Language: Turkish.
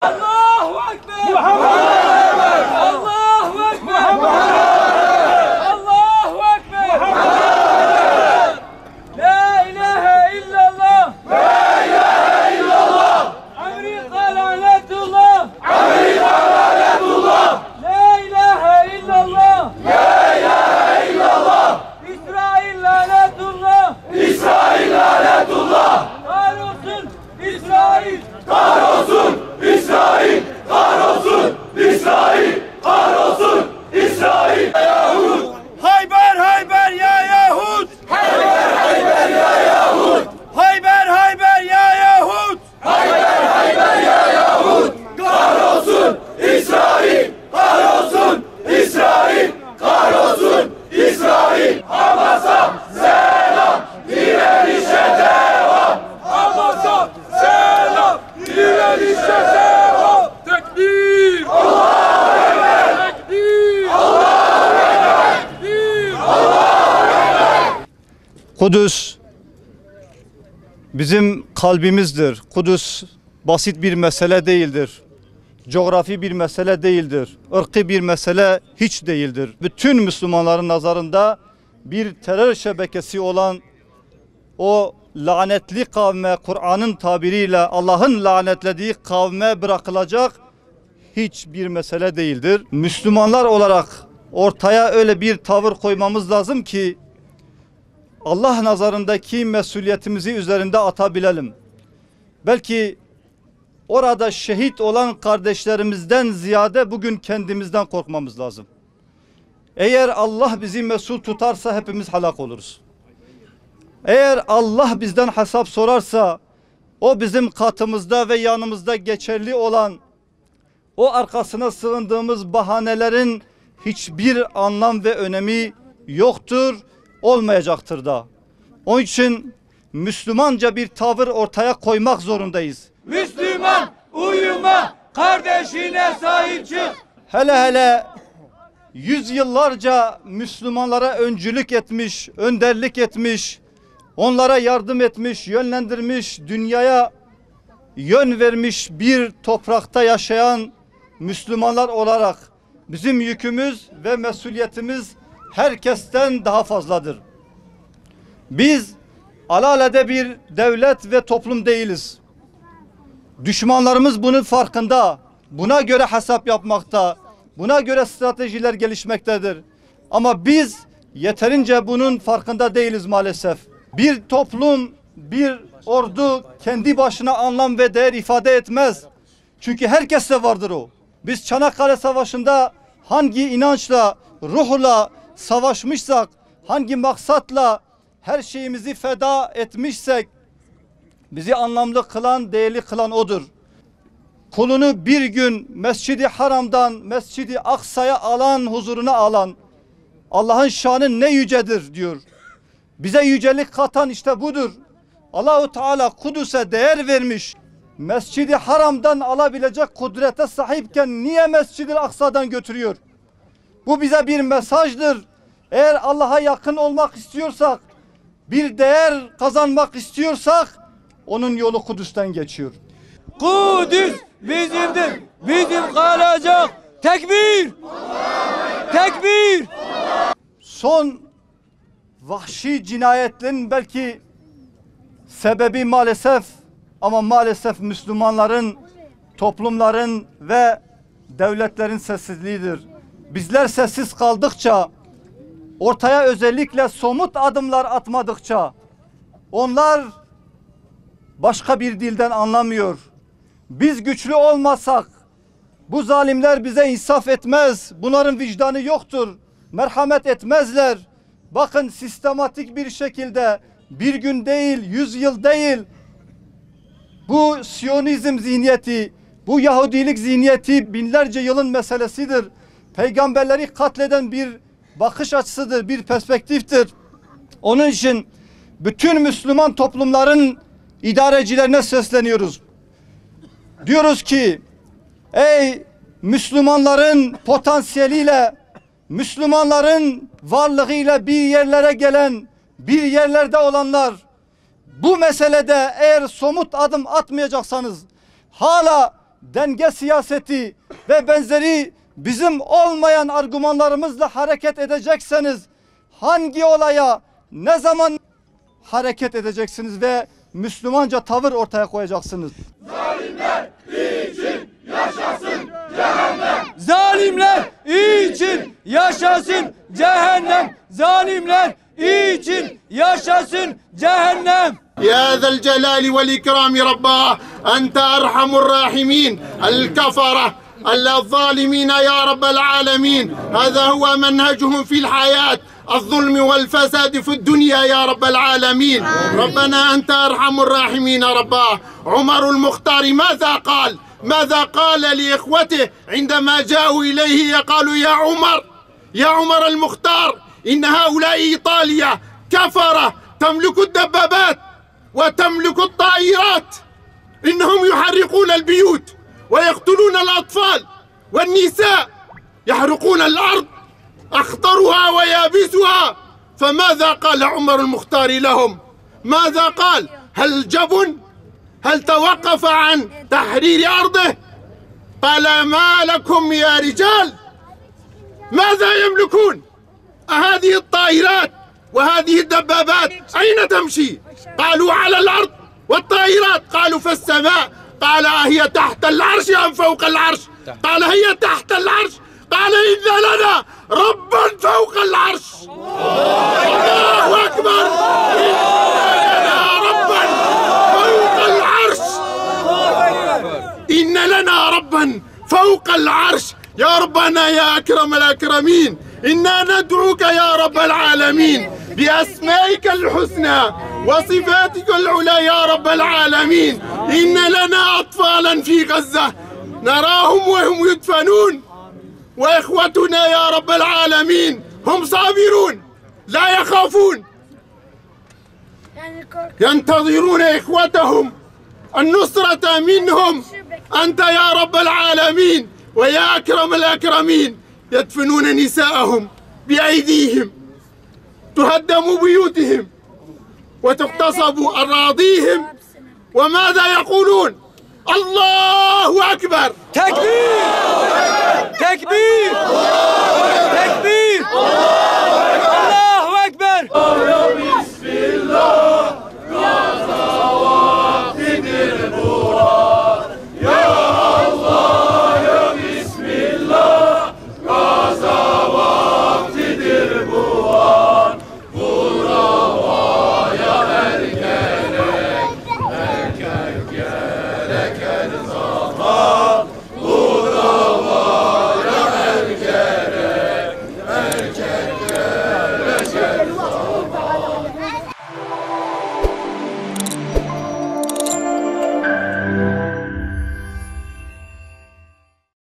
Allahu Ekber! Muhammed! Allahu Ekber! Allahu Ekber! La ilahe illallah! La ilahe illallah! Amerika lanetullah! Amerika lanetullah! La ilahe illallah! La ilahe illallah! İsrail lanetullah! İsrail lanetullah! Kahrolsun İsrail! Kahrolsun İsrail! Kahrolsun İsrail! Kahrolsun İsrail! Yahud! Hayber Hayber ya Yahud! Hayber Hayber ya Yahud! Hayber Hayber ya Yahud! Hayber Hayber ya Yahud! Kahrolsun İsrail! Kahrolsun İsrail! Kahrolsun İsrail! Hamas'a selam! Direnişe devam! Hamas'a selam! Direnişe devam! Tekbir! Allahu Ekber! Tekbir! Allahu Ekber! Tekbir! Allahu Ekber! Kudüs bizim kalbimizdir. Kudüs basit bir mesele değildir. Coğrafi bir mesele değildir. Irkı bir mesele hiç değildir. Bütün Müslümanların nazarında bir terör şebekesi olan o lanetli kavme, Kur'an'ın tabiriyle Allah'ın lanetlediği kavme bırakılacak hiçbir mesele değildir. Müslümanlar olarak ortaya öyle bir tavır koymamız lazım ki Allah nazarındaki mesuliyetimizi üzerinde atabilelim. Belki orada şehit olan kardeşlerimizden ziyade bugün kendimizden korkmamız lazım. Eğer Allah bizi mesul tutarsa hepimiz helak oluruz. Eğer Allah bizden hesap sorarsa o bizim katımızda ve yanımızda geçerli olan o arkasına sığındığımız bahanelerin hiçbir anlam ve önemi yoktur, olmayacaktır da. Onun için Müslümanca bir tavır ortaya koymak zorundayız. Müslüman uyuma, kardeşine sahip çık. Hele yüzyıllarca Müslümanlara öncülük etmiş, önderlik etmiş, onlara yardım etmiş, yönlendirmiş, dünyaya yön vermiş bir toprakta yaşayan Müslümanlar olarak bizim yükümüz ve mesuliyetimiz herkesten daha fazladır. Biz alelade bir devlet ve toplum değiliz. Düşmanlarımız bunun farkında. Buna göre hesap yapmakta. Buna göre stratejiler gelişmektedir. Ama biz yeterince bunun farkında değiliz maalesef. Bir toplum, bir ordu kendi başına anlam ve değer ifade etmez. Çünkü herkeste vardır o. Biz Çanakkale Savaşı'nda hangi inançla, ruhla savaşmışsak, hangi maksatla her şeyimizi feda etmişsek, bizi anlamlı kılan, değerli kılan odur. Kulunu bir gün Mescid-i Haram'dan Mescid-i Aksa'ya alan, huzuruna alan Allah'ın şanı ne yücedir diyor. Bize yücelik katan işte budur. Allahu Teala Kudüs'e değer vermiş. Mescid-i Haram'dan alabilecek kudrete sahipken niye Mescid-i Aksa'dan götürüyor? Bu bize bir mesajdır. Eğer Allah'a yakın olmak istiyorsak, bir değer kazanmak istiyorsak onun yolu Kudüs'ten geçiyor. Kudüs bizimdir, bizim kalacak. Tekbir! Tekbir! Son vahşi cinayetlerin belki sebebi maalesef ama maalesef Müslümanların, toplumların ve devletlerin sessizliğidir. Bizler sessiz kaldıkça, ortaya özellikle somut adımlar atmadıkça onlar başka bir dilden anlamıyor. Biz güçlü olmasak bu zalimler bize insaf etmez. Bunların vicdanı yoktur. Merhamet etmezler. Bakın sistematik bir şekilde bir gün değil, 100 yıl değil, bu Siyonizm zihniyeti, bu Yahudilik zihniyeti binlerce yılın meselesidir. Peygamberleri katleden bir bakış açısıdır, bir perspektiftir. Onun için bütün Müslüman toplumların idarecilerine sesleniyoruz. Diyoruz ki, ey Müslümanların potansiyeliyle, Müslümanların varlığıyla bir yerlere gelen, bir yerlerde olanlar, bu meselede eğer somut adım atmayacaksanız, hala denge siyaseti ve benzeri bizim olmayan argümanlarımızla hareket edecekseniz hangi olaya ne zaman hareket edeceksiniz ve Müslümanca tavır ortaya koyacaksınız? Zalimler için yaşasın cehennem. Zalimler için yaşasın cehennem. Zalimler için yaşasın cehennem. يا ذا الجلال والإكرام ربا أنت أرحم الراحمين الكفرة الظالمين يا رب العالمين هذا هو منهجهم في الحياة الظلم والفساد في الدنيا يا رب العالمين ربنا أنت أرحم الراحمين ربا عمر المختار ماذا قال لإخوته عندما جاءوا إليه قالوا يا عمر المختار إن هؤلاء إيطاليا كفرة تملك الدبابات وتملك الطائرات إنهم يحرقون البيوت ويقتلون الأطفال والنساء يحرقون الأرض أخضرها ويابسها فماذا قال عمر المختار لهم ماذا قال هل توقف عن تحرير أرضه قال ما لكم يا رجال ماذا يملكون هذه الطائرات وهذه الدبابات أين تمشي قالوا على الأرض والطائرات قالوا في السماء قال هي تحت العرش أم فوق العرش قال هي تحت العرش قال إن لنا ربا فوق العرش الله أكبر إن لنا ربا فوق العرش يا ربنا يا أكرم الأكرمين إنا ندعوك يا رب العالمين بأسمائك الحسنى وصفاتك العلى يا رب العالمين إن لنا أطفالا في غزة نراهم وهم يدفنون وإخوتنا يا رب العالمين هم صابرون لا يخافون ينتظرون إخوتهم النصرة منهم أنت يا رب العالمين ويا أكرم الأكرمين يدفنون نساءهم بأيديهم تهدم بيوتهم وتغتصب أراضيهم وماذا يقولون الله أكبر